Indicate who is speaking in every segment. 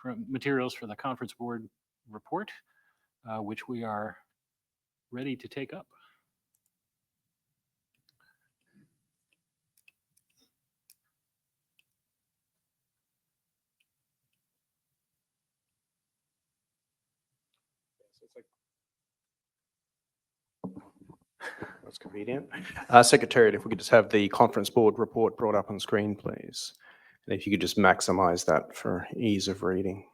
Speaker 1: from materials for the conference board report, which we are ready to take up.
Speaker 2: That's convenient. Secretariat, if we could just have the conference board report brought up on screen, please. And if you could just maximize that for ease of reading.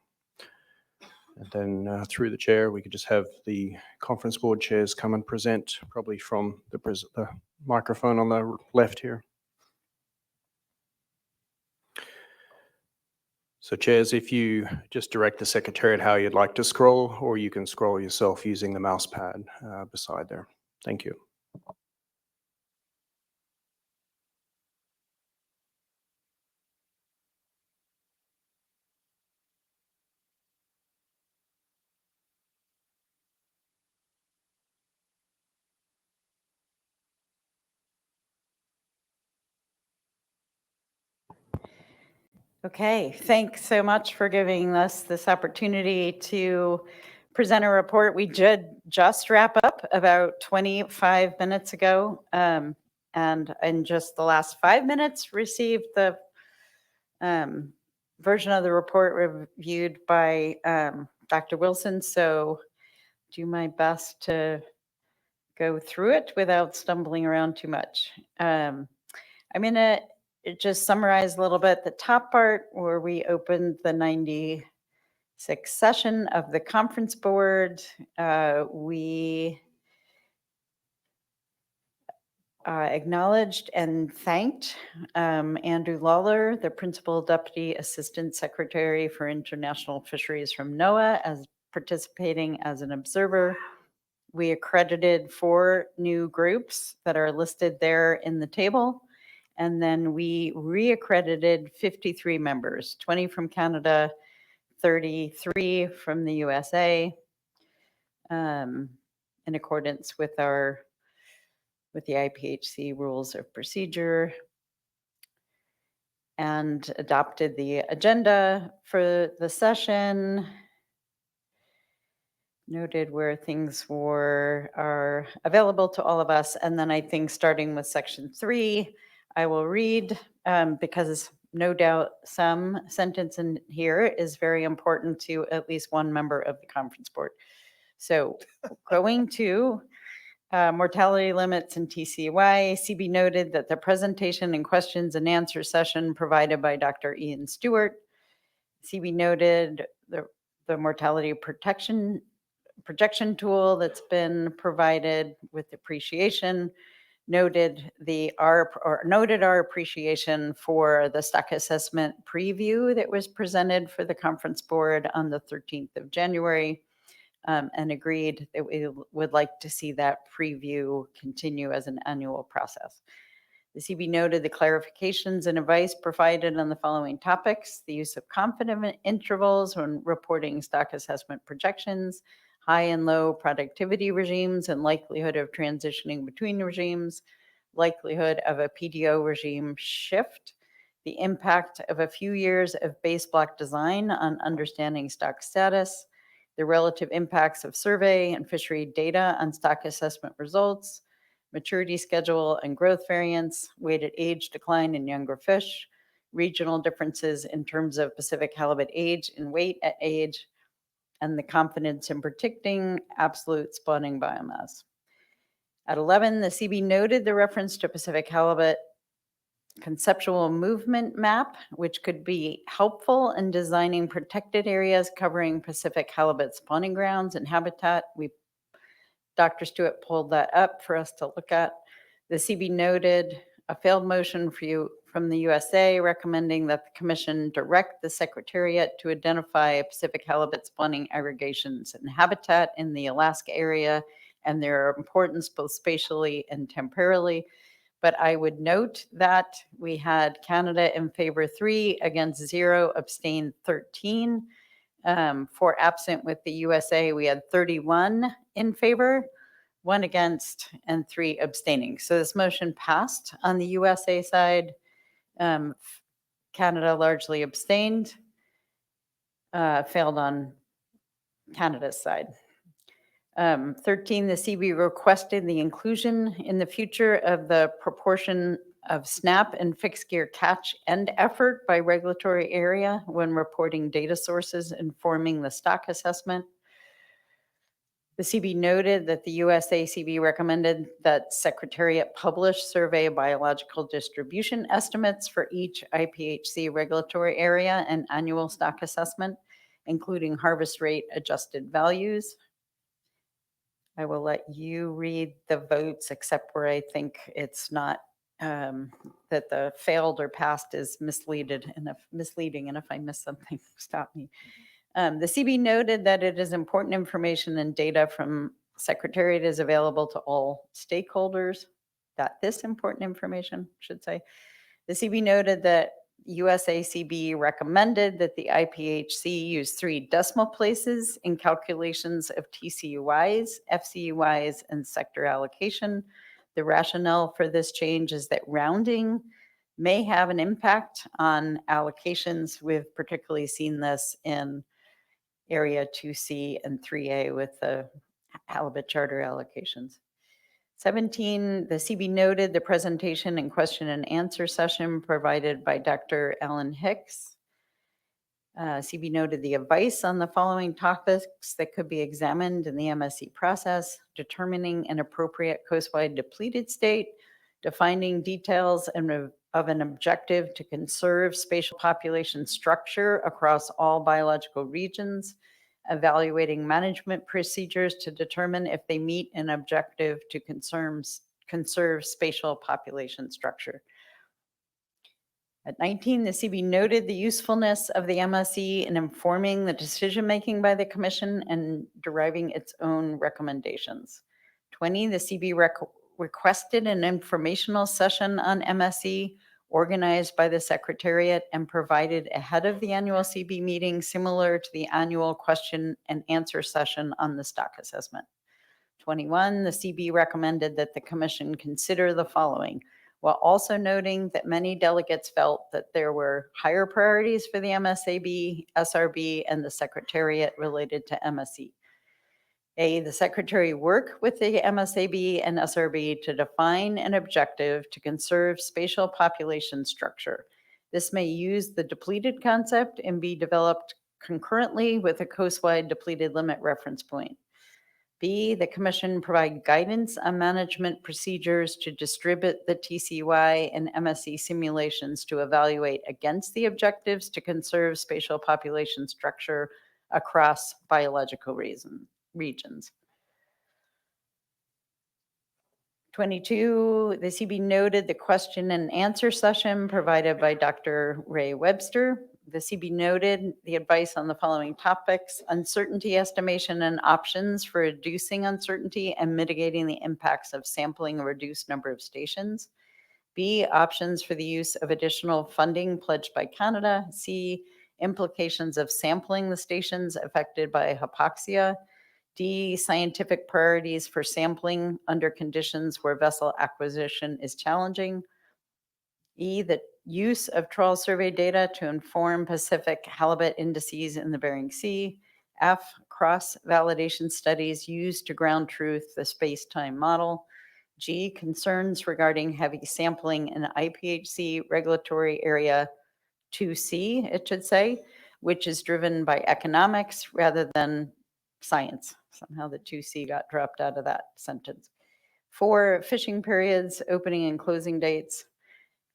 Speaker 2: And then through the chair, we could just have the conference board chairs come and present, probably from the microphone on the left here. So chairs, if you just direct the secretariat how you'd like to scroll, or you can scroll yourself using the mouse pad beside there. Thank you.
Speaker 3: Okay, thanks so much for giving us this opportunity to present a report. We did just wrap up about 25 minutes ago, and in just the last 5 minutes received the version of the report reviewed by Dr. Wilson. So do my best to go through it without stumbling around too much. I'm going to just summarize a little bit the top part where we opened the 96th session of the conference board. We acknowledged and thanked Andrew Lawler, the Principal Deputy Assistant Secretary for International Fisheries from NOAA, as participating as an observer. We accredited 4 new groups that are listed there in the table. And then we re-accredited 53 members, 20 from Canada, 33 from the USA, in accordance with the IPHC rules of procedure, and adopted the agenda for the session, noted where things are available to all of us. And then I think starting with section 3, I will read because no doubt some sentence in here is very important to at least one member of the conference board. So going to mortality limits and TCY, CB noted that the presentation and questions and answer session provided by Dr. Ian Stewart. CB noted the mortality projection tool that's been provided with appreciation. Noted our appreciation for the stock assessment preview that was presented for the conference board on the 13th of January, and agreed that we would like to see that preview continue as an annual process. The CB noted the clarifications and advice provided on the following topics: the use of confidence intervals when reporting stock assessment projections, high and low productivity regimes and likelihood of transitioning between regimes, likelihood of a PDO regime shift, the impact of a few years of base block design on understanding stock status, the relative impacts of survey and fishery data on stock assessment results, maturity schedule and growth variance, weighted age decline in younger fish, regional differences in terms of Pacific halibut age and weight at age, and the confidence in predicting absolute spawning biomass. At 11, the CB noted the reference to Pacific halibut conceptual movement map, which could be helpful in designing protected areas covering Pacific halibut spawning grounds and habitat. Dr. Stewart pulled that up for us to look at. The CB noted a failed motion from the USA recommending that the Commission direct the Secretariat to identify Pacific halibut spawning aggregations and habitat in the Alaska area and their importance both spatially and temporally. But I would note that we had Canada in favor 3, against 0, abstained 13. For absent with the USA, we had 31 in favor, 1 against, and 3 abstaining. So this motion passed on the USA side. Canada largely abstained. failed on Canada's side. 13, the CB requested the inclusion in the future of the proportion of SNAP and fixed gear catch and effort by regulatory area when reporting data sources informing the stock assessment. The CB noted that the USACB recommended that Secretariat publish survey biological distribution estimates for each IPHC regulatory area and annual stock assessment, including harvest rate adjusted values. I will let you read the votes, except where I think it's not, that the failed or passed is misleading, and if I miss something, stop me. The CB noted that it is important information and data from Secretariat is available to all stakeholders, that this important information, should say. The CB noted that USACB recommended that the IPHC use 3 decimal places in calculations of TCUIs, FCUIs, and sector allocation. The rationale for this change is that rounding may have an impact on allocations. We've particularly seen this in Area 2C and 3A with the halibut charter allocations. 17, the CB noted the presentation and question and answer session provided by Dr. Alan Hicks. CB noted the advice on the following topics that could be examined in the MSC process: determining an appropriate coastwide depleted state, defining details of an objective to conserve spatial population structure across all biological regions, evaluating management procedures to determine if they meet an objective to conserve spatial population structure. At 19, the CB noted the usefulness of the MSE in informing the decision-making by the Commission and deriving its own recommendations. 20, the CB requested an informational session on MSE organized by the Secretariat and provided ahead of the annual CB meeting, similar to the annual question and answer session on the stock assessment. 21, the CB recommended that the Commission consider the following, while also noting that many delegates felt that there were higher priorities for the MSAB, SRB, and the Secretariat related to MSE. A, the Secretary work with the MSAB and SRB to define an objective to conserve spatial population structure. This may use the depleted concept and be developed concurrently with a coastwide depleted limit reference point. B, the Commission provide guidance on management procedures to distribute the TCY and MSE simulations to evaluate against the objectives to conserve spatial population structure across biological regions. 22, the CB noted the question and answer session provided by Dr. Ray Webster. The CB noted the advice on the following topics: uncertainty estimation and options for reducing uncertainty and mitigating the impacts of sampling a reduced number of stations. B, options for the use of additional funding pledged by Canada. C, implications of sampling the stations affected by hypoxia. D, scientific priorities for sampling under conditions where vessel acquisition is challenging. E, the use of trawl survey data to inform Pacific halibut indices in the Bering Sea. F, cross-validation studies used to ground truth the space-time model. G, concerns regarding heavy sampling in IPHC regulatory area 2C, it should say, which is driven by economics rather than science. Somehow the 2C got dropped out of that sentence. 4, fishing periods, opening and closing dates.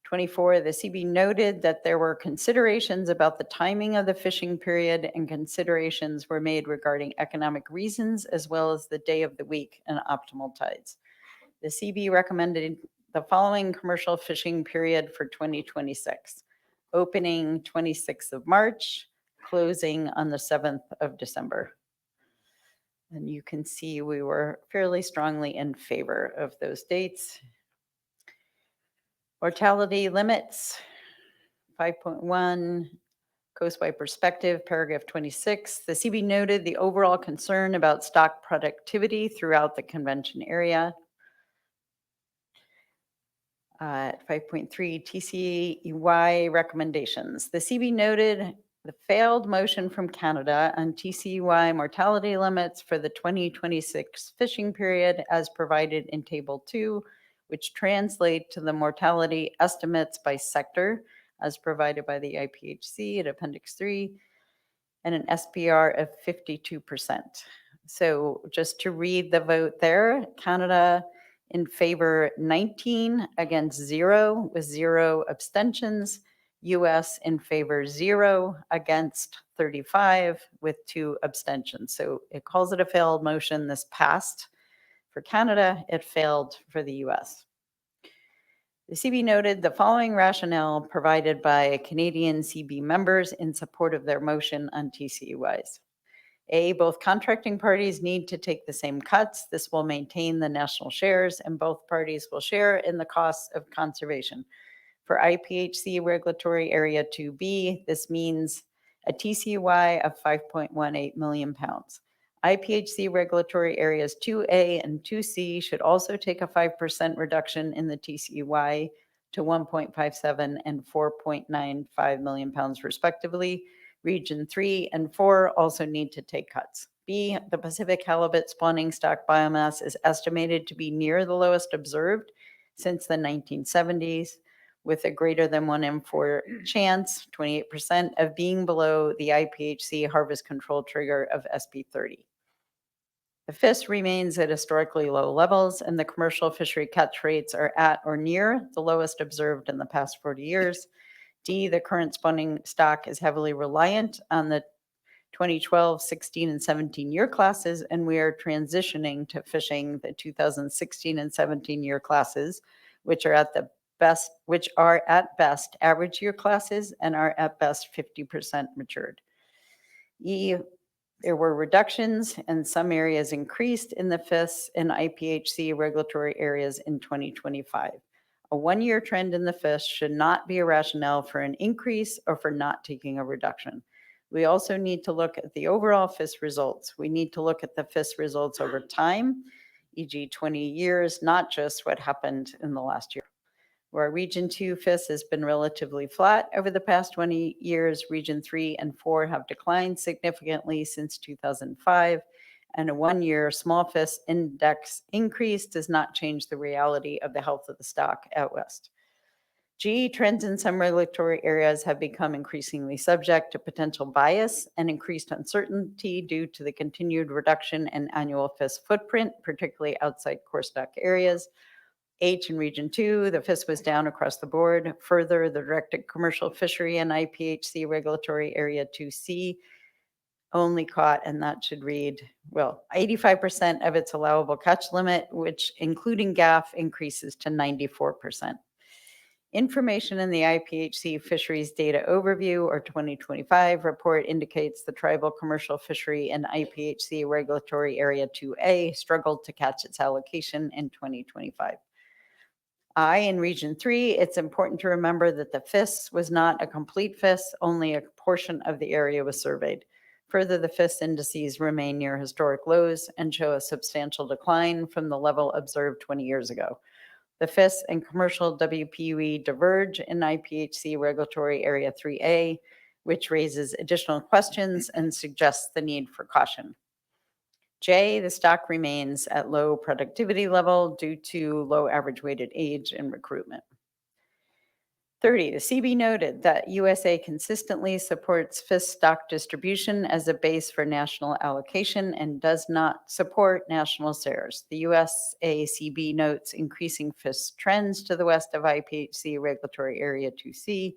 Speaker 3: 24, the CB noted that there were considerations about the timing of the fishing period, and considerations were made regarding economic reasons as well as the day of the week and optimal tides. The CB recommended the following commercial fishing period for 2026: opening 26th of March, closing on the 7th of December. And you can see we were fairly strongly in favor of those dates. Mortality limits, 5.1, coastwide perspective, paragraph 26. The CB noted the overall concern about stock productivity throughout the convention area. 5.3, TCEY recommendations. The CB noted the failed motion from Canada on TCUI mortality limits for the 2026 fishing period as provided in Table 2, which translate to the mortality estimates by sector as provided by the IPHC at Appendix 3, and an SPR of 52%. So just to read the vote there, Canada in favor 19, against 0, with 0 abstentions. US in favor 0, against 35, with 2 abstentions. So it calls it a failed motion. This passed for Canada, it failed for the US. The CB noted the following rationale provided by Canadian CB members in support of their motion on TCUIs. A, both contracting parties need to take the same cuts. This will maintain the national shares, and both parties will share in the costs of conservation. For IPHC regulatory area 2B, this means a TCUI of 5.18 million pounds. IPHC regulatory areas 2A and 2C should also take a 5% reduction in the TCUI to 1.57 and 4.95 million pounds respectively. Region 3 and 4 also need to take cuts. B, the Pacific halibut spawning stock biomass is estimated to be near the lowest observed since the 1970s, with a greater than 1 in 4 chance, 28%, of being below the IPHC harvest control trigger of SP30. The FIS remains at historically low levels, and the commercial fishery catch rates are at or near the lowest observed in the past 40 years. D, the current spawning stock is heavily reliant on the 2012, 16, and 17 year classes, and we are transitioning to fishing the 2016 and 17 year classes, which are at best average year classes and are at best 50% matured. E, there were reductions and some areas increased in the FIS and IPHC regulatory areas in 2025. A 1-year trend in the FIS should not be a rationale for an increase or for not taking a reduction. We also need to look at the overall FIS results. We need to look at the FIS results over time, e.g. 20 years, not just what happened in the last year. Where Region 2 FIS has been relatively flat over the past 20 years, Region 3 and 4 have declined significantly since 2005, and a 1-year small FIS index increase does not change the reality of the health of the stock out west. G, trends in some regulatory areas have become increasingly subject to potential bias and increased uncertainty due to the continued reduction in annual FIS footprint, particularly outside core stock areas. H, in Region 2, the FIS was down across the board. Further, the directed commercial fishery and IPHC regulatory area 2C only caught, and that should read, well, 85% of its allowable catch limit, which including GAF increases to 94%. Information in the IPHC Fisheries Data Overview or 2025 report indicates the tribal commercial fishery and IPHC regulatory area 2A struggled to catch its allocation in 2025. I, in Region 3, it's important to remember that the FIS was not a complete FIS, only a portion of the area was surveyed. Further, the FIS indices remain near historic lows and show a substantial decline from the level observed 20 years ago. The FIS and commercial WPUE diverge in IPHC regulatory area 3A, which raises additional questions and suggests the need for caution. J, the stock remains at low productivity level due to low average weighted age and recruitment. 30, the CB noted that USA consistently supports FIS stock distribution as a base for national allocation and does not support national shares. The USACB notes increasing FIS trends to the west of IPHC regulatory area 2C.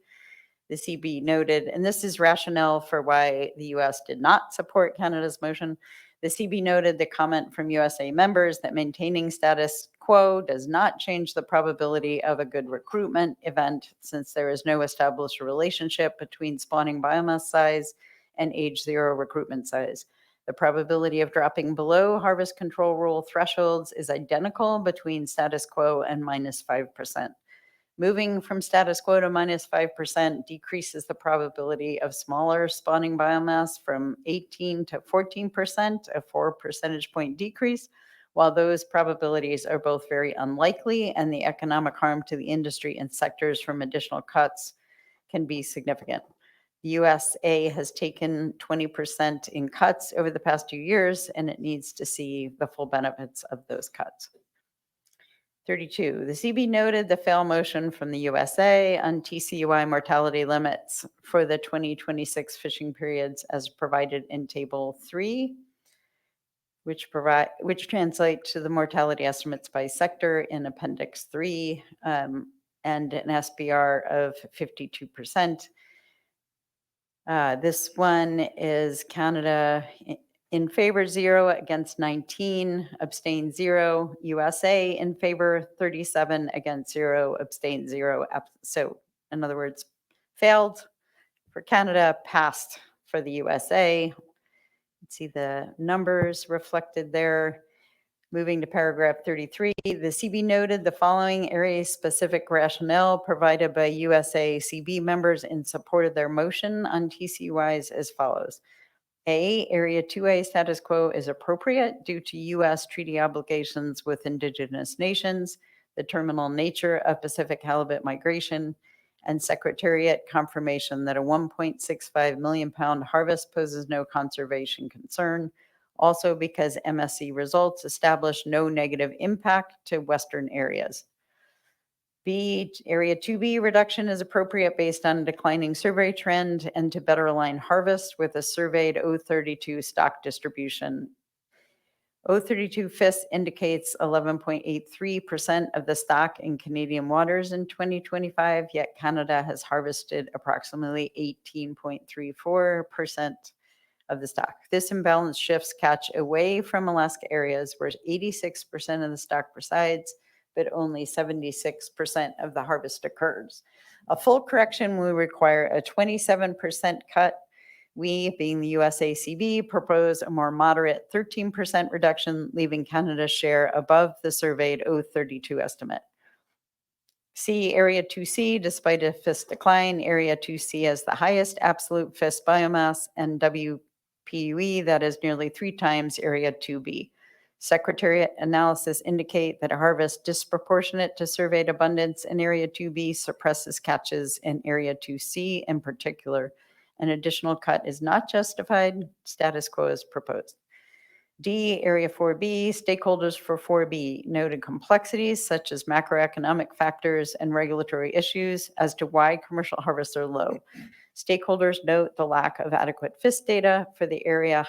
Speaker 3: The CB noted, and this is rationale for why the US did not support Canada's motion. The CB noted the comment from USA members that maintaining status quo does not change the probability of a good recruitment event since there is no established relationship between spawning biomass size and age 0 recruitment size. The probability of dropping below harvest control rule thresholds is identical between status quo and -5%. Moving from status quo to -5% decreases the probability of smaller spawning biomass from 18 to 14%, a 4 percentage point decrease, while those probabilities are both very unlikely and the economic harm to the industry and sectors from additional cuts can be significant. The USA has taken 20% in cuts over the past 2 years, and it needs to see the full benefits of those cuts. 32, the CB noted the fail motion from the USA on TCUI mortality limits for the 2026 fishing periods as provided in Table 3, which translate to the mortality estimates by sector in Appendix 3, and an SBR of 52%. This one is Canada in favor 0, against 19, abstain 0. USA in favor 37, against 0, abstain 0. So in other words, failed for Canada, passed for the USA. Let's see the numbers reflected there. Moving to paragraph 33, the CB noted the following area-specific rationale provided by USA CB members in support of their motion on TCUIs as follows. A, Area 2A status quo is appropriate due to U.S. treaty obligations with indigenous nations, the terminal nature of Pacific halibut migration, and Secretariat confirmation that a 1.65 million pound harvest poses no conservation concern. Also because MSC results establish no negative impact to Western areas. B, Area 2B reduction is appropriate based on a declining survey trend and to better align harvest with a surveyed O32 stock distribution. O32 FIS indicates 11.83% of the stock in Canadian waters in 2025, yet Canada has harvested approximately 18.34% of the stock. This imbalance shifts catch away from Alaska areas where 86% of the stock resides, but only 76% of the harvest occurs. A full correction will require a 27% cut. We, being the USACB, propose a more moderate 13% reduction, leaving Canada's share above the surveyed O32 estimate. C, Area 2C, despite a FIS decline, Area 2C has the highest absolute FIS biomass and WPUE that is nearly 3 times Area 2B. Secretariat analysis indicate that a harvest disproportionate to surveyed abundance in Area 2B suppresses catches in Area 2C in particular. An additional cut is not justified. Status quo is proposed. D, Area 4B, stakeholders for 4B noted complexities such as macroeconomic factors and regulatory issues as to why commercial harvests are low. Stakeholders note the lack of adequate FIS data for the area,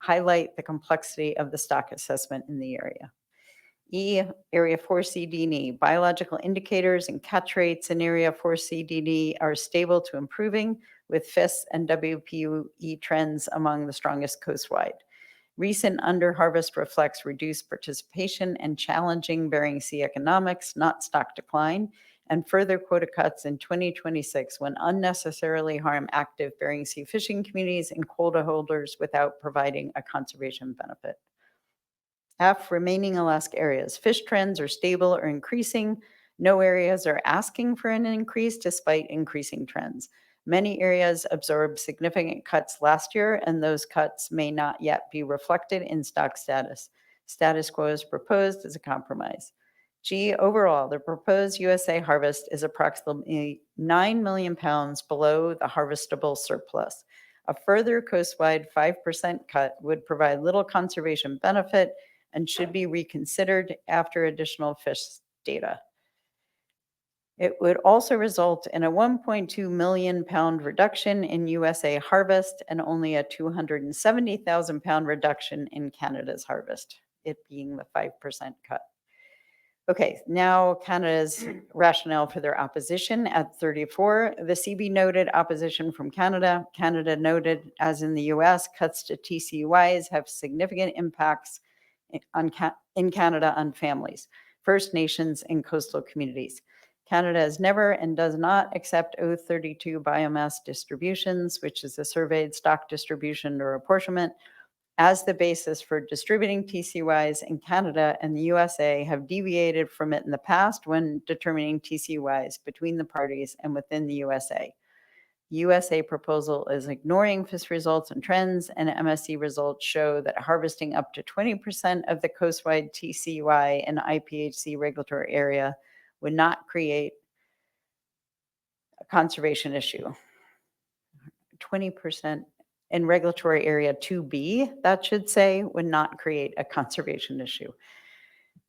Speaker 3: highlight the complexity of the stock assessment in the area. E, Area 4C-D&E, biological indicators and catch rates in Area 4C-D&E are stable to improving, with FIS and WPUE trends among the strongest coastwide. Recent underharvest reflects reduced participation and challenging Bering Sea economics, not stock decline, and further quota cuts in 2026 when unnecessarily harm active Bering Sea fishing communities and quota holders without providing a conservation benefit. F, remaining Alaska areas. Fish trends are stable or increasing. No areas are asking for an increase despite increasing trends. Many areas absorbed significant cuts last year, and those cuts may not yet be reflected in stock status. Status quo is proposed as a compromise. G, overall, the proposed USA harvest is approximately 9 million pounds below the harvestable surplus. A further coastwide 5% cut would provide little conservation benefit and should be reconsidered after additional fish data. It would also result in a 1.2 million pound reduction in USA harvest and only a 270,000 pound reduction in Canada's harvest, it being the 5% cut. Okay, now Canada's rationale for their opposition at 34. The CB noted opposition from Canada. Canada noted, as in the US, cuts to TCUIs have significant impacts in Canada on families, First Nations, and coastal communities. Canada has never and does not accept O32 biomass distributions, which is a surveyed stock distribution or apportionment, as the basis for distributing TCUIs, in Canada and the USA have deviated from it in the past when determining TCUIs between the parties and within the USA. USA proposal is ignoring FIS results and trends, and MSC results show that harvesting up to 20% of the coastwide TCUI in IPHC regulatory area would not create a conservation issue. 20% in regulatory area 2B, that should say, would not create a conservation issue.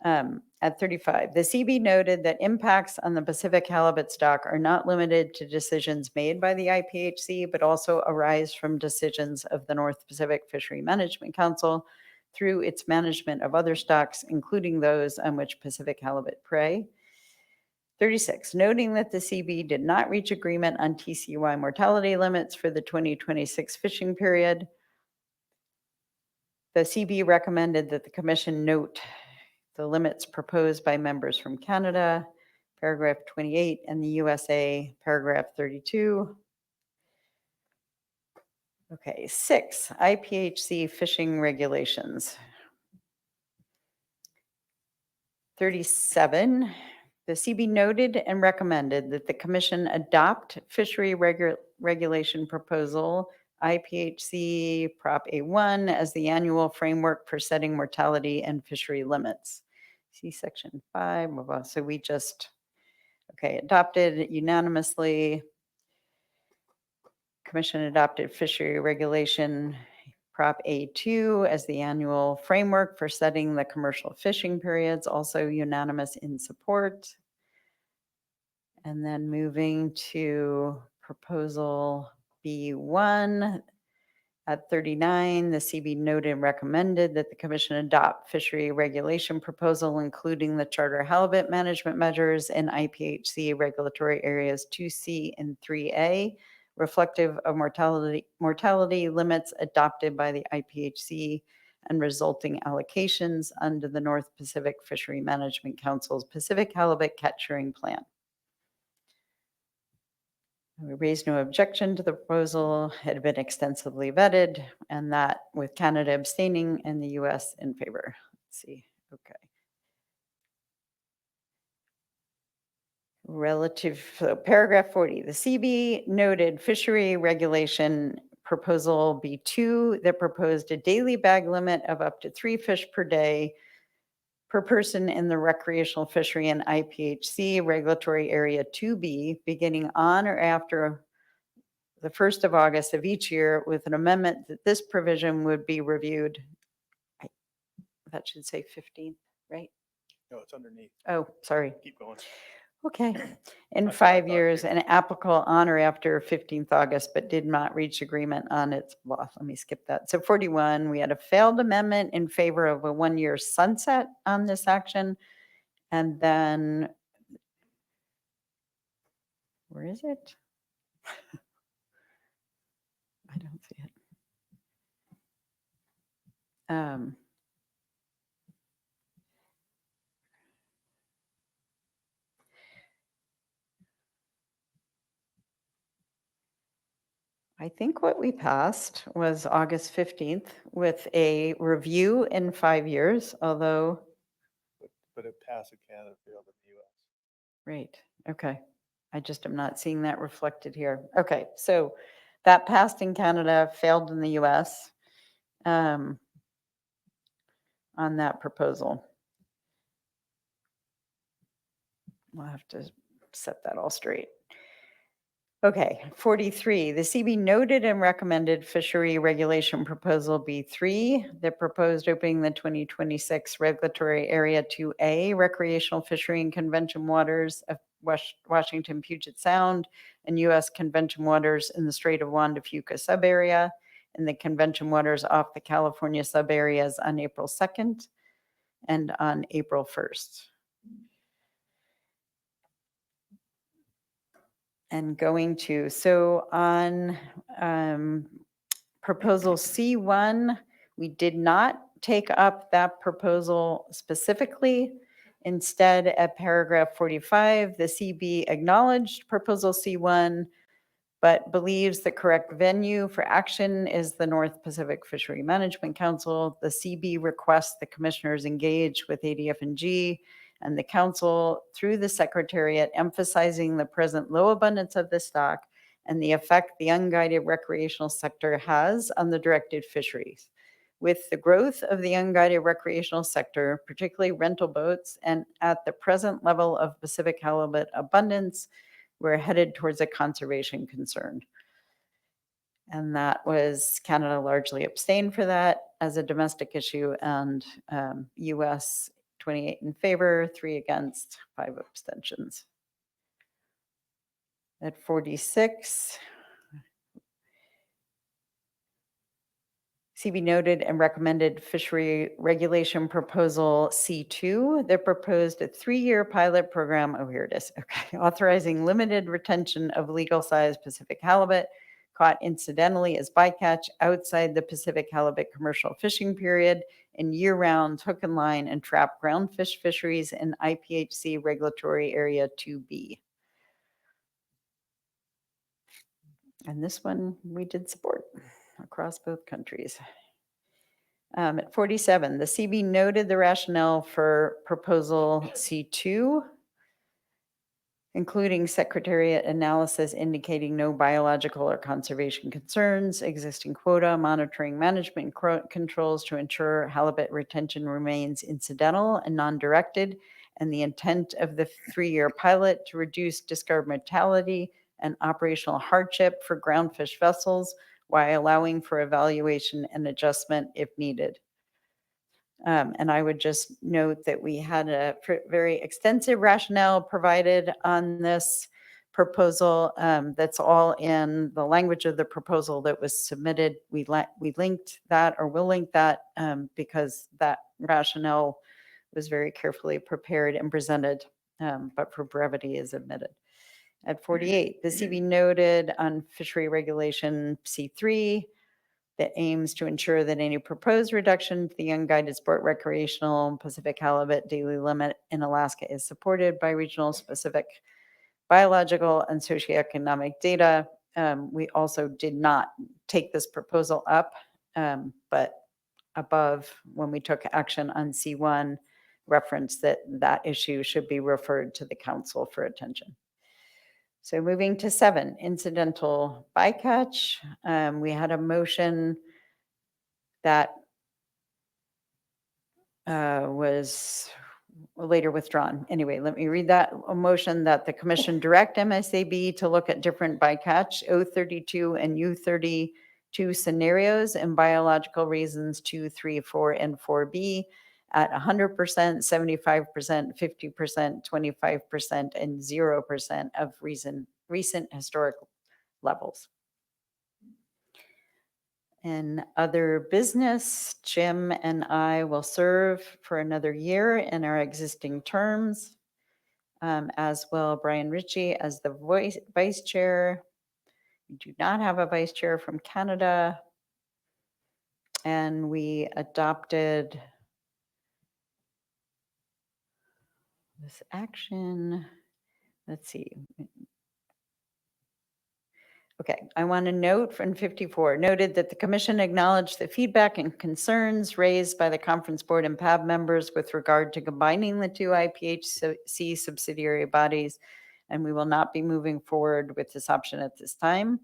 Speaker 3: At 35, the CB noted that impacts on the Pacific halibut stock are not limited to decisions made by the IPHC, but also arise from decisions of the North Pacific Fishery Management Council through its management of other stocks, including those on which Pacific halibut prey. 36, noting that the CB did not reach agreement on TCY mortality limits for the 2026 fishing period, the CB recommended that the commission note the limits proposed by members from Canada, paragraph 28, and the USA, paragraph 32. Okay, 6, IPHC fishing regulations. 37, the CB noted and recommended that the commission adopt fishery regulation proposal IPHC Prop A1 as the annual framework for setting mortality and fishery limits. See section 5. So we just, okay, adopted unanimously. Commission adopted fishery regulation Prop A2 as the annual framework for setting the commercial fishing periods, also unanimous in support. And then moving to proposal B1 at 39, the CB noted and recommended that the commission adopt fishery regulation proposal, including the charter halibut management measures in IPHC regulatory areas 2C and 3A, reflective of mortality limits adopted by the IPHC and resulting allocations under the North Pacific Fishery Management Council's Pacific Halibut Capturing Plan. We raised no objection to the proposal, had been extensively vetted, and that with Canada abstaining and the US in favor. Let's see, okay. So paragraph 40, the CB noted fishery regulation proposal B2 that proposed a daily bag limit of up to 3 fish per day per person in the recreational fishery and IPHC regulatory area 2B beginning on or after the 1st of August of each year, with an amendment that this provision would be reviewed. That should say 15th, right?
Speaker 4: No, it's underneath.
Speaker 3: Oh, sorry.
Speaker 4: Keep going.
Speaker 3: Okay. In
Speaker 4: That's what I
Speaker 3: 5
Speaker 4: thought
Speaker 3: years
Speaker 4: too.
Speaker 3: and applicable on or after 15th August, but did not reach agreement on its, well, let me skip that. So 41, we had a failed amendment in favor of a 1-year sunset on this action. And then, where is it? I don't see it. I think what we passed was August 15th with a review in 5 years, although,
Speaker 4: But it passed in Canada, failed in the US.
Speaker 3: right, okay. I just am not seeing that reflected here. Okay, so that passed in Canada, failed in the US on that proposal. We'll have to set that all straight. Okay, 43, the CB noted and recommended fishery regulation proposal B3 that proposed opening the 2026 regulatory area 2A recreational fishery and convention waters of Washington Puget Sound and U.S. convention waters in the Strait of Juan de Fuca subarea and the convention waters off the California subareas on April 2nd and on April 1st. And going to, so on proposal C1, we did not take up that proposal specifically. Instead, at paragraph 45, the CB acknowledged proposal C1, but believes the correct venue for action is the North Pacific Fishery Management Council. The CB requests the commissioners engage with ADF&G and the council through the secretariat, emphasizing the present low abundance of the stock and the effect the unguided recreational sector has on the directed fisheries. With the growth of the unguided recreational sector, particularly rental boats, and at the present level of Pacific halibut abundance, we're headed towards a conservation concern. And that was Canada largely abstained for that as a domestic issue, and US 28 in favor, 3 against, 5 abstentions. At 46, CB noted and recommended fishery regulation proposal C2 that proposed a 3-year pilot program. Oh, here it is. Okay. Authorizing limited retention of legal sized Pacific halibut caught incidentally as bycatch outside the Pacific halibut commercial fishing period and year-round hook and line and trap groundfish fisheries in IPHC regulatory area 2B. And this one we did support across both countries. At 47, the CB noted the rationale for proposal C2, including Secretariat analysis indicating no biological or conservation concerns, existing quota, monitoring management controls to ensure halibut retention remains incidental and non-directed, and the intent of the 3-year pilot to reduce discard mortality and operational hardship for groundfish vessels while allowing for evaluation and adjustment if needed. And I would just note that we had a very extensive rationale provided on this proposal. That's all in the language of the proposal that was submitted. We linked that, or will link that, because that rationale was very carefully prepared and presented, but for brevity is omitted. At 48, the CB noted on fishery regulation C3 that aims to ensure that any proposed reduction to the unguided sport recreational Pacific halibut daily limit in Alaska is supported by regional specific biological and socioeconomic data. We also did not take this proposal up, but above, when we took action on C1, referenced that that issue should be referred to the council for attention. So moving to 7, incidental bycatch. We had a motion that was later withdrawn. Anyway, let me read that. A motion that the commission direct MSAB to look at different bycatch O32 and U32 scenarios and biological reasons 2, 3, 4, and 4B at 100%, 75%, 50%, 25%, and 0% of recent historic levels. In other business, Jim and I will serve for another year in our existing terms, as will Brian Ritchie as the vice chair. We do not have a vice chair from Canada. And we adopted this action. Let's see. Okay, I want to note from 54, noted that the commission acknowledged the feedback and concerns raised by the conference board and PAB members with regard to combining the 2 IPHC subsidiary bodies, and we will not be moving forward with this option at this time.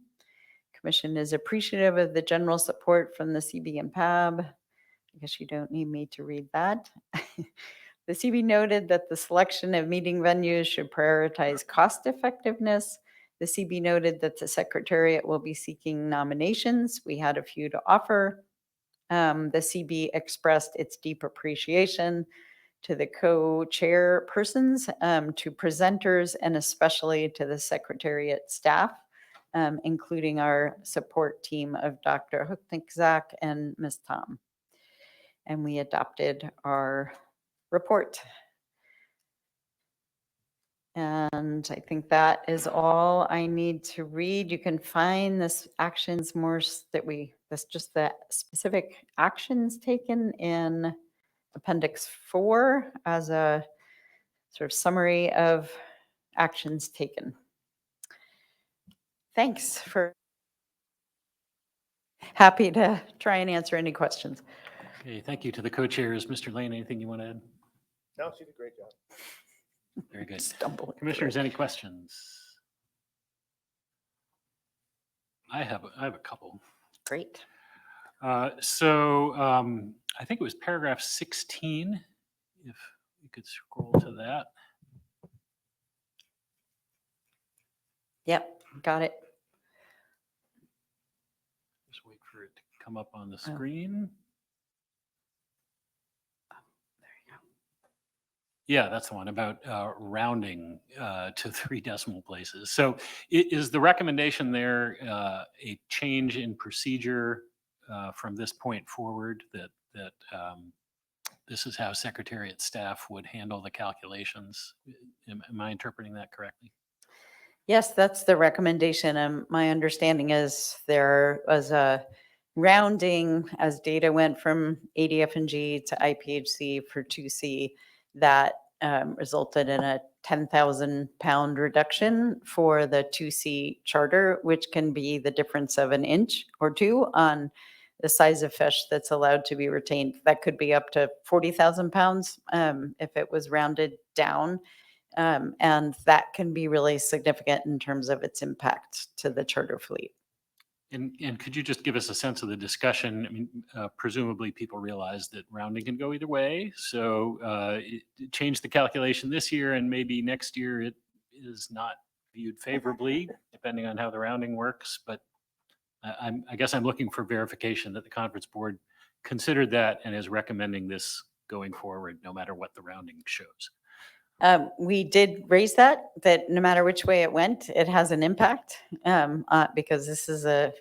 Speaker 3: Commission is appreciative of the general support from the CB and PAB. I guess you don't need me to read that. The CB noted that the selection of meeting venues should prioritize cost effectiveness. The CB noted that the Secretariat will be seeking nominations. We had a few to offer. The CB expressed its deep appreciation to the co-chairpersons, to presenters, and especially to the Secretariat staff, including our support team of Dr. Hooknickzak and Ms. Tom. And we adopted our report. And I think that is all I need to read. You can find this actions that's just the specific actions taken in Appendix 4 as a sort of summary of actions taken. Thanks for happy to try and answer any questions.
Speaker 1: Okay, thank you to the co-chairs. Mr. Lane, anything you want to add?
Speaker 4: No, she did a great job.
Speaker 1: Very good.
Speaker 3: Stumbling.
Speaker 1: Commissioners, any questions? I have a couple.
Speaker 3: Great.
Speaker 1: So I think it was paragraph 16, if you could scroll to that.
Speaker 3: Yep, got it.
Speaker 1: come up on the screen. Yeah, that's the one about rounding to 3 decimal places. So is the recommendation there a change in procedure from this point forward, that this is how Secretariat staff would handle the calculations? Am I interpreting that correctly?
Speaker 3: Yes, that's the recommendation. My understanding is there was a rounding as data went from ADF&G to IPHC for 2C that resulted in a 10,000 pound reduction for the 2C charter, which can be the difference of an inch or two on the size of fish that's allowed to be retained. That could be up to 40,000 pounds if it was rounded down. And that can be really significant in terms of its impact to the charter fleet.
Speaker 1: And could you just give us a sense of the discussion? I mean, presumably people realize that rounding can go either way. So change the calculation this year, and maybe next year it is not viewed favorably, depending on how the rounding works. But I guess I'm looking for verification that the conference board considered that and is recommending this going forward, no matter what the rounding shows.
Speaker 3: We did raise that no matter which way it went, it has an impact because this is a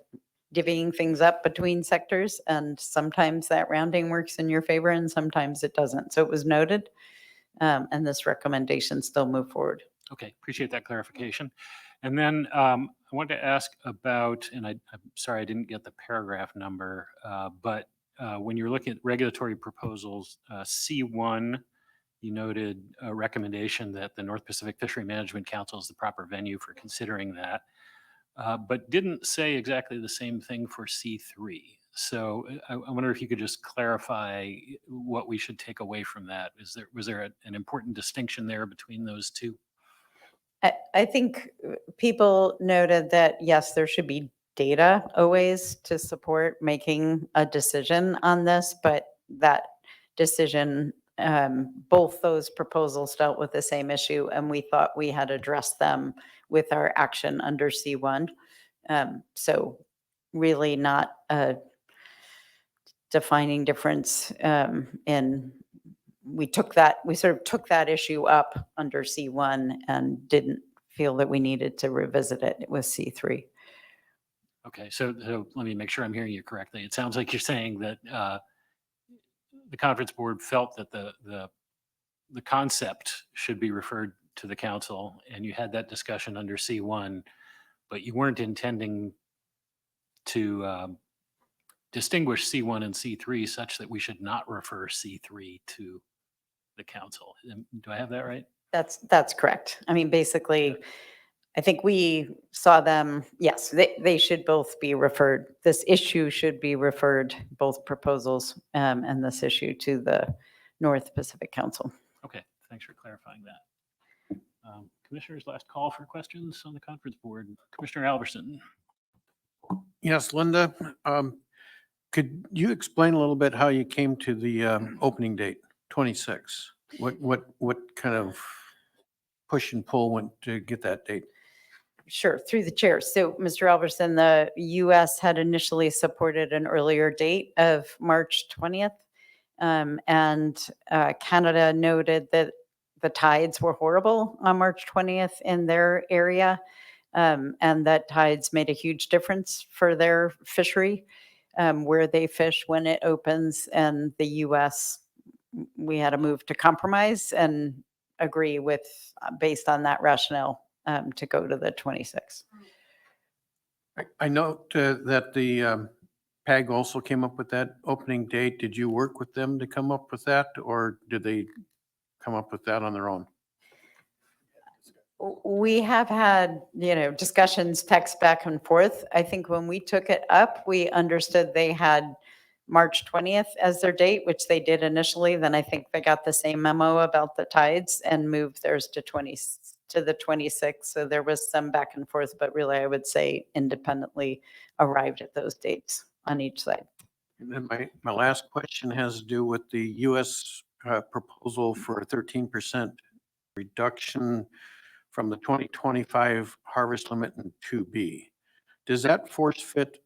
Speaker 3: divvying things up between sectors, and sometimes that rounding works in your favor and sometimes it doesn't. So it was noted, and this recommendation still moved forward.
Speaker 1: Okay, appreciate that clarification. And then I wanted to ask about, and I'm sorry I didn't get the paragraph number, but when you're looking at regulatory proposals, C1, you noted a recommendation that the North Pacific Fishery Management Council is the proper venue for considering that, but didn't say exactly the same thing for C3. So I wonder if you could just clarify what we should take away from that. Was there an important distinction there between those two?
Speaker 3: I think people noted that, yes, there should be data always to support making a decision on this, but that decision, both those proposals dealt with the same issue, and we thought we had addressed them with our action under C1. So really not a defining difference we sort of took that issue up under C1 and didn't feel that we needed to revisit it with C3.
Speaker 1: Okay, so let me make sure I'm hearing you correctly. It sounds like you're saying that the conference board felt that the concept should be referred to the council, and you had that discussion under C1, but you weren't intending to distinguish C1 and C3 such that we should not refer C3 to the council. Do I have that right?
Speaker 3: That's correct. I mean, basically, I think we saw them, yes, they should both be referred. This issue should be referred, both proposals and this issue, to the North Pacific Council.
Speaker 1: Okay, thanks for clarifying that. Commissioners, last call for questions on the conference board. Commissioner Albertson.
Speaker 5: Yes, Linda, could you explain a little bit how you came to the opening date, 26? What kind of push and pull went to get that date?
Speaker 3: Sure, through the chair. So, Mr. Albertson, the U.S. had initially supported an earlier date of March 20th, and Canada noted that the tides were horrible on March 20th in their area, and that tides made a huge difference for their fishery, where they fish when it opens. And the U.S., we had to move to compromise and agree with, based on that rationale, to go to the 26th.
Speaker 5: I note that the PAG also came up with that opening date. Did you work with them to come up with that, or did they come up with that on their own?
Speaker 3: We have had, discussions, text back and forth. I think when we took it up, we understood they had March 20th as their date, which they did initially. Then I think they got the same memo about the tides and moved theirs to the 26th. So there was some back and forth, but really I would say independently arrived at those dates on each side.
Speaker 5: And then my last question has to do with the U.S. Proposal for a 13% reduction from the 2025 harvest limit in 2B. Does that force fit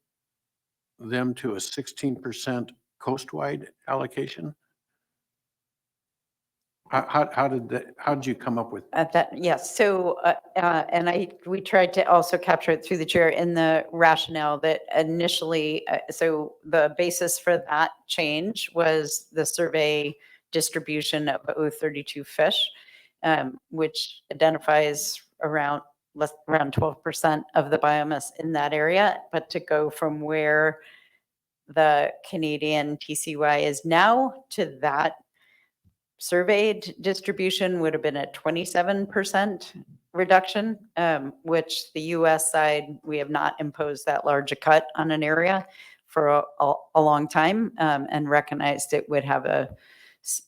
Speaker 5: them to a 16% coastwide allocation? How did you come up with?
Speaker 3: At that, yes. So, we tried to also capture it through the chair in the rationale that initially, so the basis for that change was the survey distribution of O32 fish, which identifies around 12% of the biomass in that area. But to go from where the Canadian TCY is now to that surveyed distribution would have been a 27% reduction, which the US side, we have not imposed that large a cut on an area for a long time, and recognized it would have a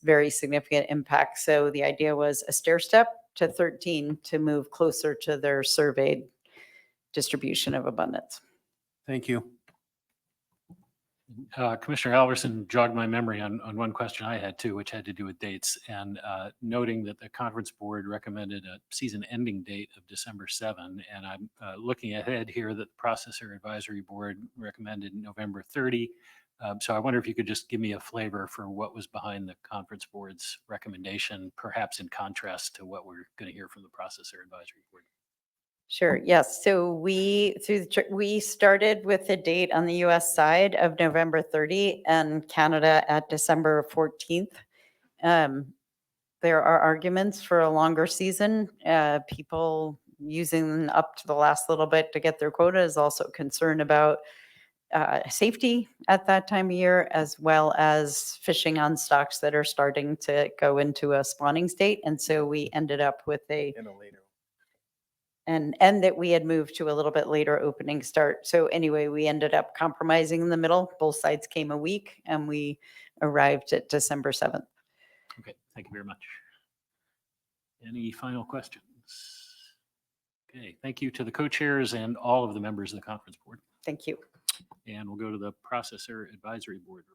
Speaker 3: very significant impact. So the idea was a stair step to 13 to move closer to their surveyed distribution of abundance.
Speaker 5: Thank you.
Speaker 1: Commissioner Alverson jogged my memory on one question I had too, which had to do with dates, and noting that the conference board recommended a season ending date of December 7, and I'm looking ahead here that the processor advisory board recommended November 30. So I wonder if you could just give me a flavor for what was behind the conference board's recommendation, perhaps in contrast to what we're going to hear from the processor advisory board.
Speaker 3: Sure. Yes. So we started with a date on the U.S. side of November 30 and Canada at December 14th. There are arguments for a longer season. People using up to the last little bit to get their quota is also concerned about safety at that time of year, as well as fishing on stocks that are starting to go into a spawning state. And so we ended up with
Speaker 4: In a later.
Speaker 3: and that we had moved to a little bit later opening start. So anyway, we ended up compromising in the middle. Both sides came a week and we arrived at December 7th.
Speaker 1: Okay, thank you very much. Any final questions? Okay, thank you to the co-chairs and all of the members of the conference board.
Speaker 3: Thank you.
Speaker 1: And we'll go to the processor advisory board report.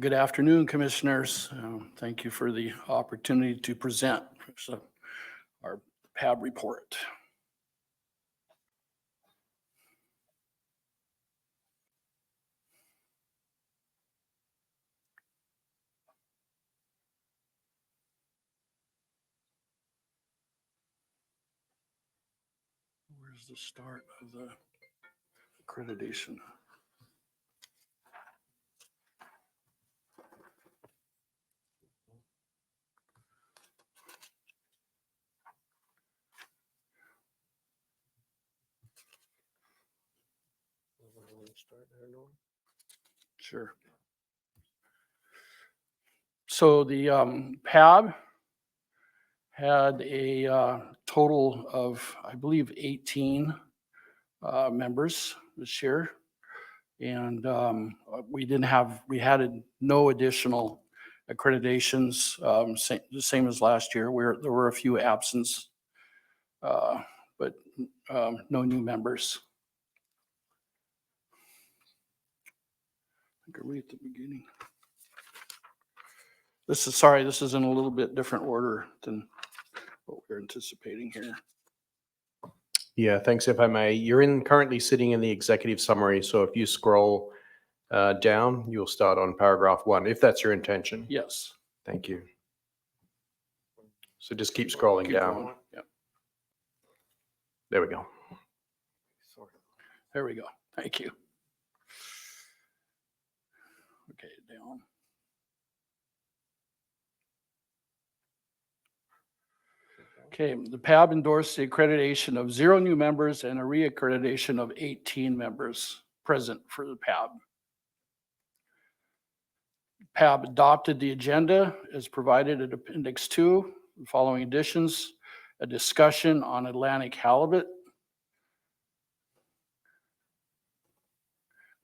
Speaker 6: Good afternoon, Commissioners. Thank you for the opportunity to present our PAB report. Where's the start of the accreditation? Sure. So the PAB had a total of, I believe, 18 members this year. And we had no additional accreditations, the same as last year, where there were a few absence, but no new members. I think I read at the beginning. This is in a little bit different order than what we're anticipating here.
Speaker 2: Yeah, thanks. If I may, you're currently sitting in the executive summary. So if you scroll down, you'll start on paragraph 1, if that's your intention.
Speaker 6: Yes.
Speaker 2: Thank you. So just keep scrolling
Speaker 6: Keep
Speaker 2: down.
Speaker 6: going. Yep.
Speaker 2: There we go.
Speaker 6: There we go. Thank you. Okay, down. Okay, the PAB endorsed the accreditation of 0 new members and a reaccreditation of 18 members present for the PAB. PAB adopted the agenda as provided at Appendix 2, the following additions. a discussion on Atlantic halibut.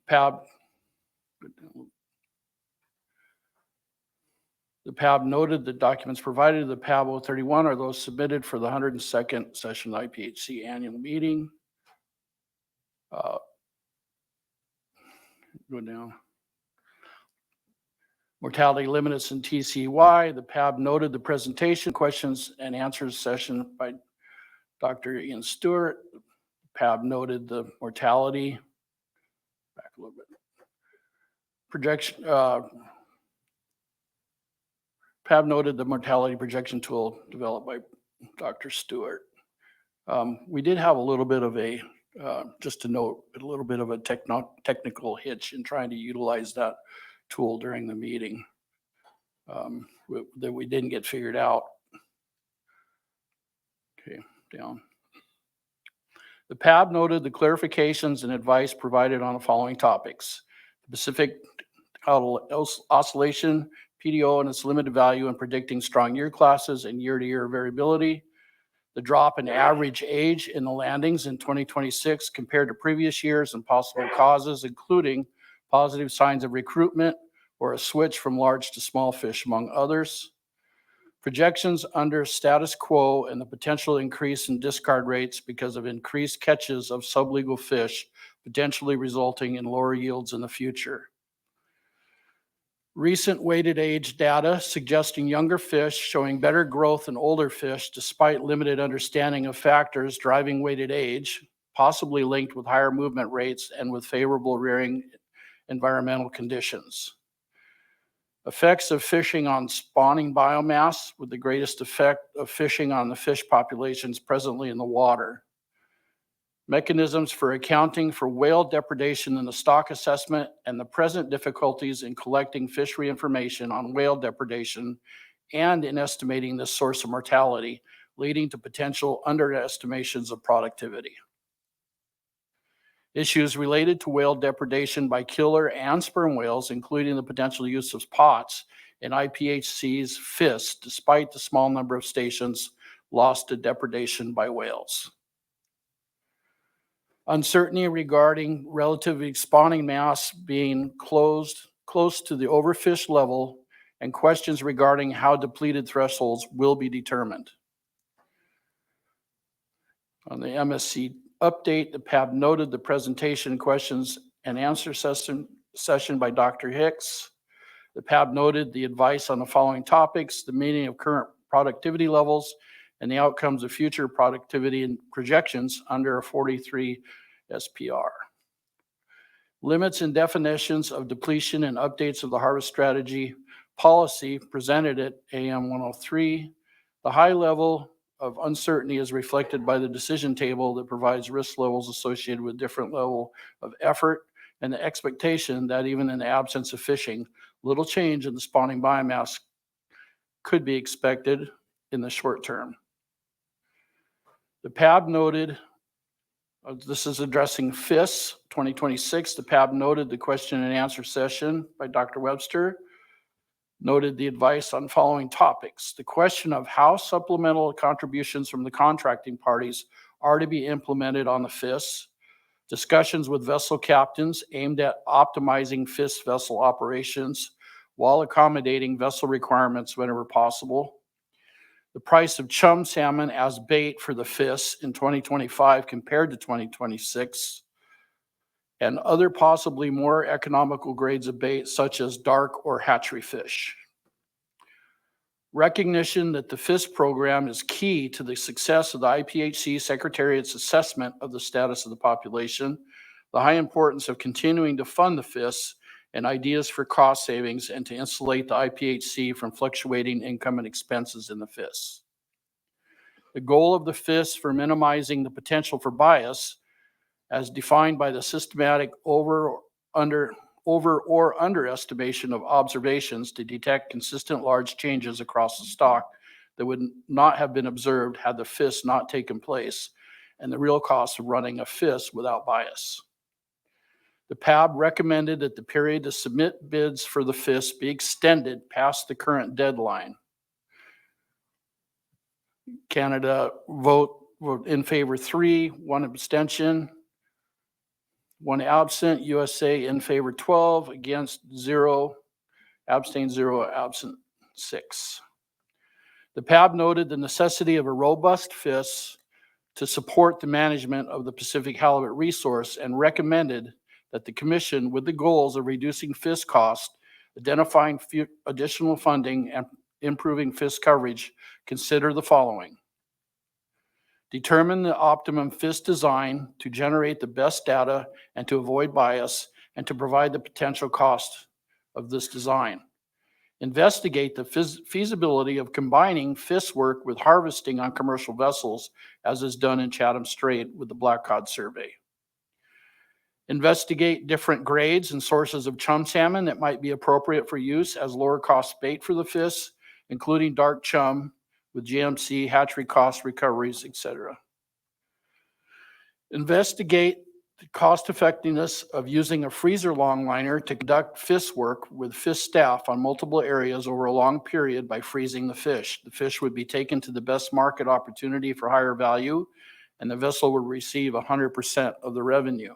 Speaker 6: PAB, the PAB noted the documents provided to the PAB 031 are those submitted for the 102nd session of the IPHC annual meeting. Go down. Mortality limits in TCY. The PAB noted the presentation, questions and answers session by Dr. Ian Stewart. PAB noted the mortality. Back a little bit. Projection. PAB noted the mortality projection tool developed by Dr. Stewart. We did have a little bit of a, just to note, a little bit of a technical hitch in trying to utilize that tool during the meeting that we didn't get figured out. Okay, down. The PAB noted the clarifications and advice provided on the following topics: the Pacific Oscillation, PDO and its limited value in predicting strong year classes and year-to-year variability, the drop in average age in the landings in 2026 compared to previous years and possible causes, including positive signs of recruitment or a switch from large to small fish, among others. Projections under status quo and the potential increase in discard rates because of increased catches of sublegal fish, potentially resulting in lower yields in the future. Recent weighted age data suggesting younger fish showing better growth than older fish despite limited understanding of factors driving weighted age, possibly linked with higher movement rates and with favorable rearing environmental conditions. Effects of fishing on spawning biomass, with the greatest effect of fishing on the fish populations presently in the water. Mechanisms for accounting for whale depredation in the stock assessment and the present difficulties in collecting fishery information on whale depredation and in estimating the source of mortality, leading to potential underestimations of productivity. Issues related to whale depredation by killer and sperm whales, including the potential use of pots in IPHC's FIS, despite the small number of stations lost to depredation by whales. Uncertainty regarding relative spawning mass being close to the overfish level, and questions regarding how depleted thresholds will be determined. On the MSC update, the PAB noted the presentation, questions and answer session by Dr. Hicks. The PAB noted the advice on the following topics: the meaning of current productivity levels and the outcomes of future productivity and projections under a 43 SPR. Limits and definitions of depletion and updates of the harvest strategy policy presented at AM103. The high level of uncertainty is reflected by the decision table that provides risk levels associated with different level of effort and the expectation that even in the absence of fishing, little change in the spawning biomass could be expected in the short term. The PAB noted, this is addressing FIS 2026. The PAB noted the question and answer session by Dr. Webster, noted the advice on following topics: the question of how supplemental contributions from the contracting parties are to be implemented on the FIS, discussions with vessel captains aimed at optimizing FIS vessel operations while accommodating vessel requirements whenever possible, the price of chum salmon as bait for the FIS in 2025 compared to 2026, and other possibly more economical grades of bait such as dark or hatchery fish. Recognition that the FIS program is key to the success of the IPHC Secretariat's assessment of the status of the population, the high importance of continuing to fund the FIS, and ideas for cost savings and to insulate the IPHC from fluctuating income and expenses in the FIS. The goal of the FIS for minimizing the potential for bias, as defined by the systematic over or underestimation of observations to detect consistent large changes across the stock that would not have been observed had the FIS not taken place, and the real cost of running a FIS without bias. The PAB recommended that the period to submit bids for the FIS be extended past the current deadline. Canada vote in favor 3, 1 abstention, 1 absent. USA in favor 12, against 0, abstain 0, absent 6. The PAB noted the necessity of a robust FIS to support the management of the Pacific halibut resource and recommended that the commission, with the goals of reducing FIS cost, identifying additional funding, and improving FIS coverage, consider the following. Determine the optimum FIS design to generate the best data and to avoid bias and to provide the potential cost of this design. Investigate the feasibility of combining FIS work with harvesting on commercial vessels, as is done in Chatham Strait with the Black Cod Survey. Investigate different grades and sources of chum salmon that might be appropriate for use as lower cost bait for the FIS, including dark chum with GMC, hatchery cost recoveries, etc. Investigate the cost effectiveness of using a freezer longliner to conduct FIS work with FIS staff on multiple areas over a long period by freezing the fish. The fish would be taken to the best market opportunity for higher value, and the vessel would receive 100% of the revenue.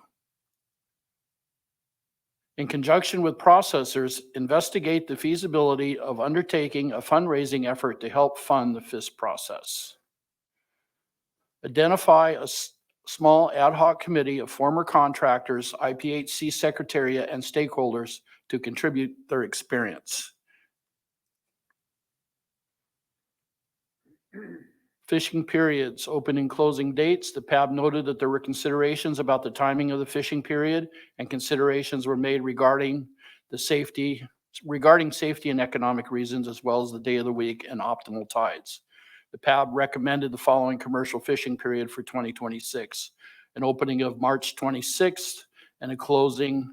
Speaker 6: In conjunction with processors, investigate the feasibility of undertaking a fundraising effort to help fund the FIS process. Identify a small ad hoc committee of former contractors, IPHC secretariat, and stakeholders to contribute their experience. Fishing periods, open and closing dates. The PAB noted that there were considerations about the timing of the fishing period, and considerations were made regarding safety and economic reasons, as well as the day of the week and optimal tides. The PAB recommended the following commercial fishing period for 2026: an opening of March 26th and a closing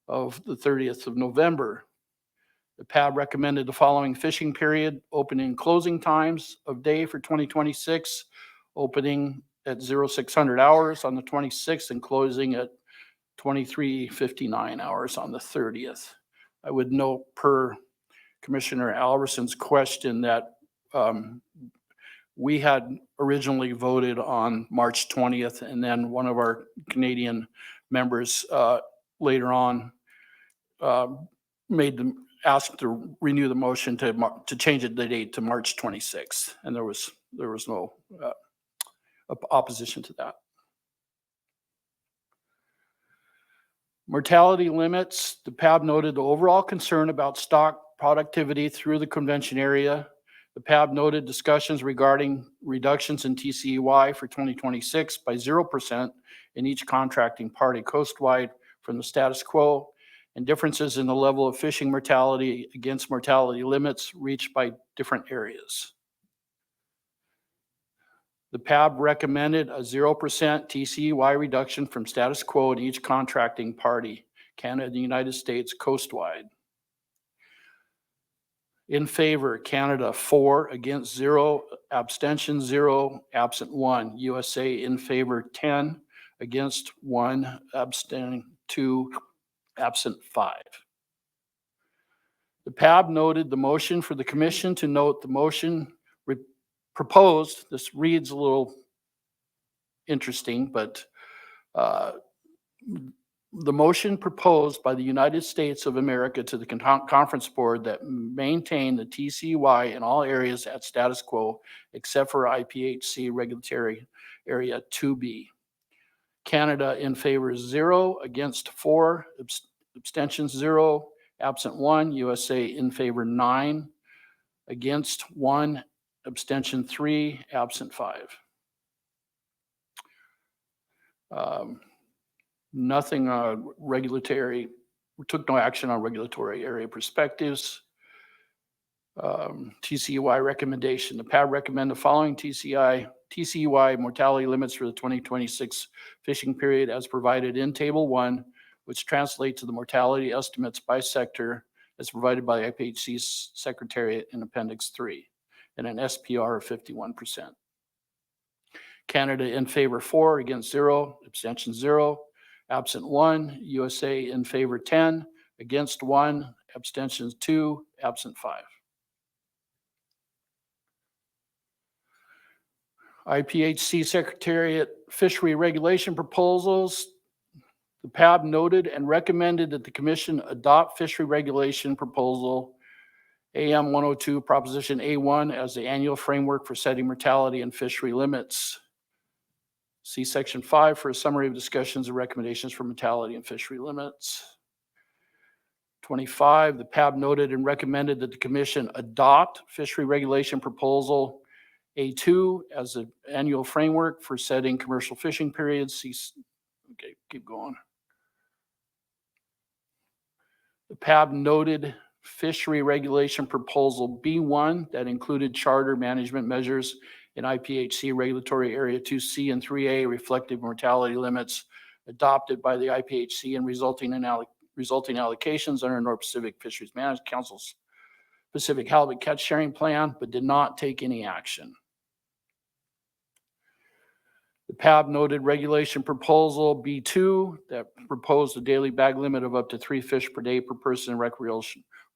Speaker 6: of the 30th of November. The PAB recommended the following fishing period: opening and closing times of day for 2026, opening at 0600 hours on the 26th and closing at 23:59 hours on the 30th. I would note, per Commissioner Alverson's question, that we had originally voted on March 20th, and then one of our Canadian members later on asked to renew the motion to change the date to March 26th, and there was no opposition to that. Mortality limits. The PAB noted the overall concern about stock productivity through the convention area. The PAB noted discussions regarding reductions in TCEY for 2026 by 0% in each contracting party coastwide from the status quo, and differences in the level of fishing mortality against mortality limits reached by different areas. The PAB recommended a 0% TCEY reduction from status quo in each contracting party, Canada and the United States coastwide. In favor, Canada 4, against 0, abstention 0, absent 1. USA in favor 10, against 1, abstaining 2, absent 5. The PAB noted the motion for the commission to note the motion proposed. This reads a little interesting, but the motion proposed by the United States of America to the conference board that maintain the TCEY in all areas at status quo except for IPHC regulatory area 2B. Canada in favor 0, against 4, abstentions 0, absent 1. USA in favor 9, against 1, abstention 3, absent 5. Nothing regulatory, we took no action on regulatory area perspectives. TCEY recommendation. The PAB recommend the following TCEY mortality limits for the 2026 fishing period as provided in Table 1, which translate to the mortality estimates by sector as provided by IPHC's Secretariat in Appendix 3, and an SPR of 51%. Canada in favor 4, against 0, abstention 0, absent 1. USA in favor 10, against 1, abstentions 2, absent 5. IPHC Secretariat Fishery Regulation Proposals. The PAB noted and recommended that the commission adopt fishery regulation proposal AM102 Proposition A1 as the annual framework for setting mortality and fishery limits. See Section 5 for a summary of discussions and recommendations for mortality and fishery limits. 25, the PAB noted and recommended that the commission adopt fishery regulation proposal A2 as an annual framework for setting commercial fishing periods. Okay, keep going. The PAB noted fishery regulation proposal B1 that included charter management measures in IPHC regulatory area 2C and 3A reflective mortality limits adopted by the IPHC and resulting allocations under North Pacific Fisheries Management Council's Pacific Halibut Catch Sharing Plan, but did not take any action. The PAB noted regulation proposal B2 that proposed a daily bag limit of up to 3 fish per day per person in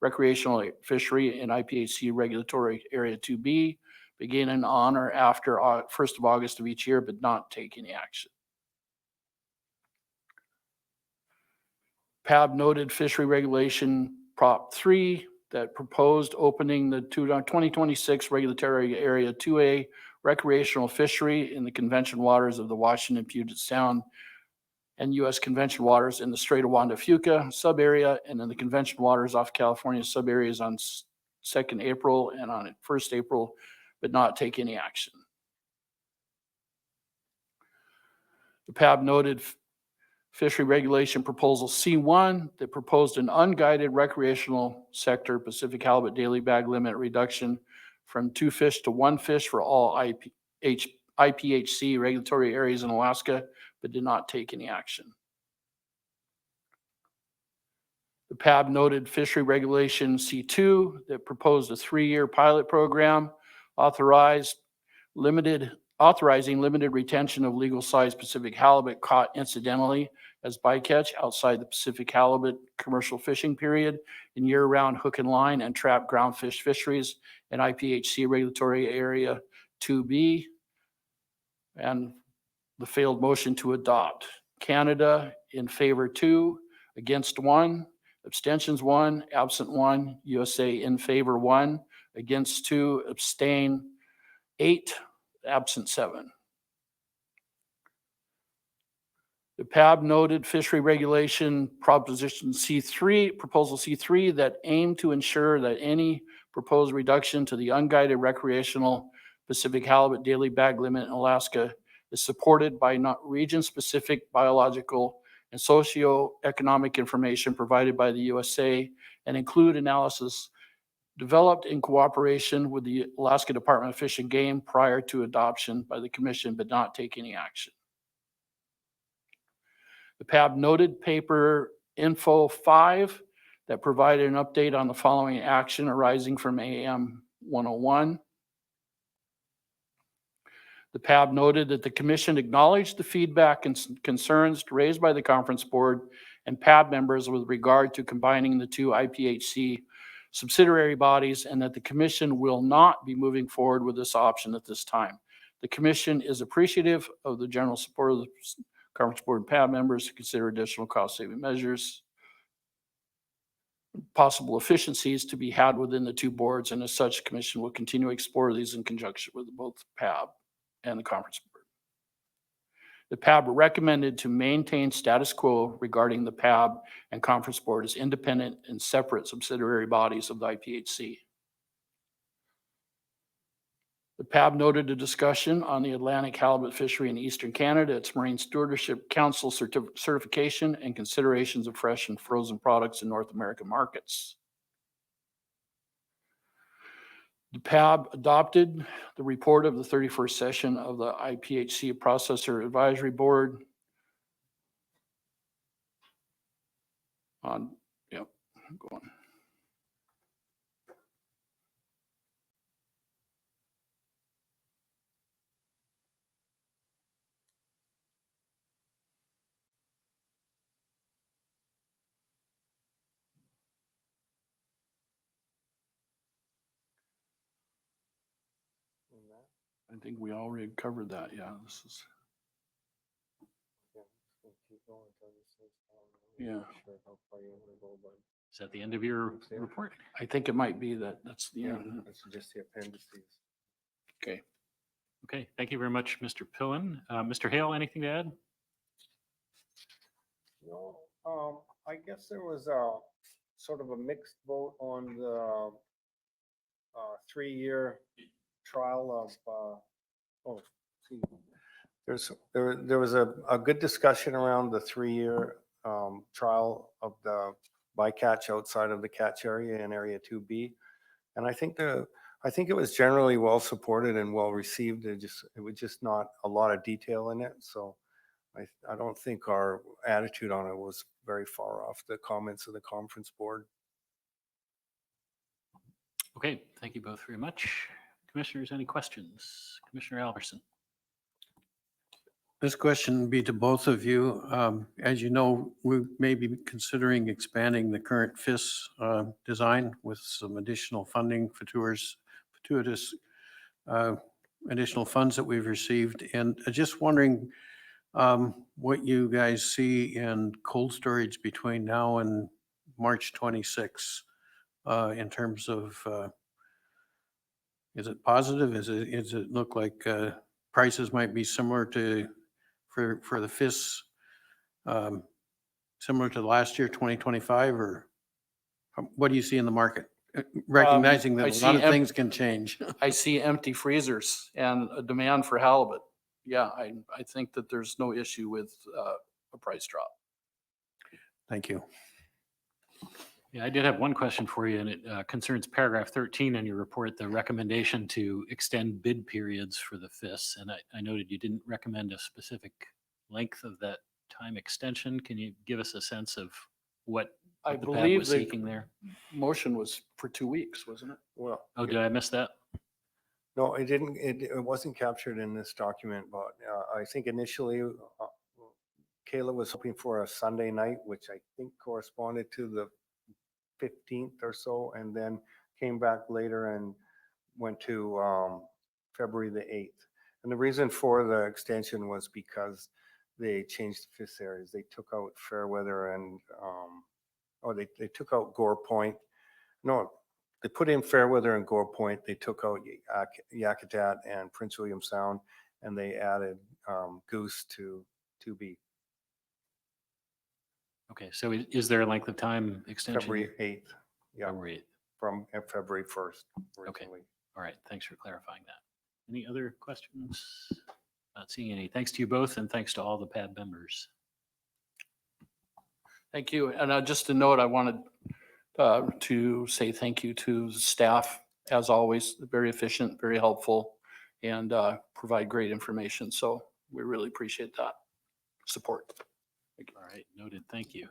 Speaker 6: recreational fishery in IPHC regulatory area 2B, beginning on or after 1st of August of each year, but not take any action. PAB noted fishery regulation Prop 3 that proposed opening the 2026 regulatory area 2A recreational fishery in the convention waters of the Washington Puget Sound and U.S. convention waters in the Strait of Juan de Fuca subarea and in the convention waters off California subareas on 2nd April and on 1st April, but not take any action. The PAB noted fishery regulation proposal C1 that proposed an unguided recreational sector Pacific halibut daily bag limit reduction from 2 fish to 1 fish for all IPHC regulatory areas in Alaska, but did not take any action. The PAB noted fishery regulation C2 that proposed a 3-year pilot program authorizing limited retention of legal-sized Pacific halibut caught incidentally as bycatch outside the Pacific halibut commercial fishing period in year-round hook and line and trap groundfish fisheries in IPHC regulatory area 2B, and the failed motion to adopt. Canada in favor 2, against 1, abstentions 1, absent 1, USA in favor 1, against 2, abstain 8, absent 7. The PAB noted fishery regulation proposition C3, proposal C3 that aimed to ensure that any proposed reduction to the unguided recreational Pacific halibut daily bag limit in Alaska is supported by not region-specific biological and socioeconomic information provided by the USA and include analysis developed in cooperation with the Alaska Department of Fish and Game prior to adoption by the Commission, but not take any action. The PAB noted paper info 5 that provided an update on the following action arising from AM 101. The PAB noted that the Commission acknowledged the feedback and concerns raised by the Conference Board and PAB members with regard to combining the 2 IPHC subsidiary bodies, and that the Commission will not be moving forward with this option at this time. The Commission is appreciative of the general support of the Conference Board and PAB members to consider additional cost-saving measures, possible efficiencies to be had within the 2 boards, and as such, the Commission will continue to explore these in conjunction with both PAB and the Conference Board. The PAB recommended to maintain status quo regarding the PAB and Conference Board as independent and separate subsidiary bodies of the IPHC. The PAB noted a discussion on the Atlantic halibut fishery in eastern Canada, its Marine Stewardship Council certification, and considerations of fresh and frozen products in North American markets. The PAB adopted the report of the 31st session of the IPHC Processor Advisory Board on, go on. I think we already covered that. Yeah, this is, yeah.
Speaker 1: Is that the end of your report?
Speaker 6: I think it might be that that's the end.
Speaker 4: That's just the appendices.
Speaker 6: Okay.
Speaker 1: Okay, thank you very much, Mr. Pillen. Mr. Hale, anything to add?
Speaker 4: No, I guess there was a sort of a mixed vote on the 3-year trial of, see, there was a good discussion around the 3-year trial of the bycatch outside of the catch area in Area 2B. And I think it was generally well supported and well received. It was just not a lot of detail in it. So I don't think our attitude on it was very far off the comments of the conference board.
Speaker 1: Okay, thank you both very much. Commissioners, any questions? Commissioner Albertson.
Speaker 5: This question would be to both of you. As you know, we may be considering expanding the current FIS design with some additional funding, fortuitous additional funds that we've received. And just wondering what you guys see in cold storage between now and March 26 in terms of, is it positive? Is it look like prices might be similar to for the FIS, similar to last year, 2025, or what do you see in the market? Recognizing
Speaker 6: I
Speaker 5: that a
Speaker 6: see
Speaker 5: lot of things can change.
Speaker 6: I see empty freezers and a demand for halibut. Yeah, I think that there's no issue with a price drop.
Speaker 5: Thank you.
Speaker 1: Yeah, I did have one question for you, and it concerns paragraph 13 in your report, the recommendation to extend bid periods for the FIS. And I noted you didn't recommend a specific length of that time extension. Can you give us a sense of what
Speaker 6: I
Speaker 1: the PAB
Speaker 6: believe
Speaker 1: was
Speaker 6: the
Speaker 1: seeking there?
Speaker 6: motion was for 2 weeks, wasn't it?
Speaker 4: Well,
Speaker 1: Oh, did I miss that?
Speaker 4: no, it didn't. It wasn't captured in this document, but I think initially Kayla was hoping for a Sunday night, which I think corresponded to the 15th or so, and then came back later and went to February the 8th. And the reason for the extension was because they changed the FIS areas. They took out Fairweather and, they took out Gore Point. No, they put in Fairweather and Gore Point. They took out Yakutat and Prince William Sound, and they added Goose to 2B.
Speaker 1: Okay, so is there a length of time extension?
Speaker 4: February 8th. Yeah,
Speaker 1: February 8th.
Speaker 4: from February 1st
Speaker 1: Okay.
Speaker 4: originally.
Speaker 1: All right, thanks for clarifying that. Any other questions? Not seeing any. Thanks to you both, and thanks to all the PAB members.
Speaker 6: Thank you. And just a note, I wanted to say thank you to staff, as always, very efficient, very helpful, and provide great information. So we really appreciate that support.
Speaker 1: All right, noted. Thank you.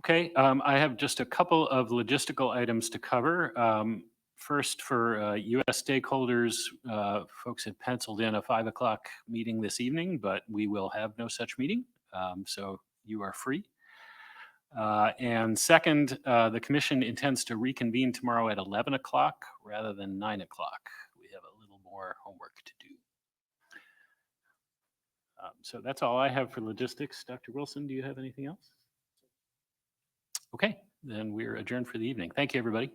Speaker 1: Okay, I have just a couple of logistical items to cover. First, for US stakeholders, folks had penciled in a 5 o'clock meeting this evening, but we will have no such meeting. So you are free. And second, the commission intends to reconvene tomorrow at 11 o'clock rather than 9 o'clock. We have a little more homework to do. So that's all I have for logistics. Dr. Wilson, do you have anything else? Okay, then we're adjourned for the evening. Thank you, everybody.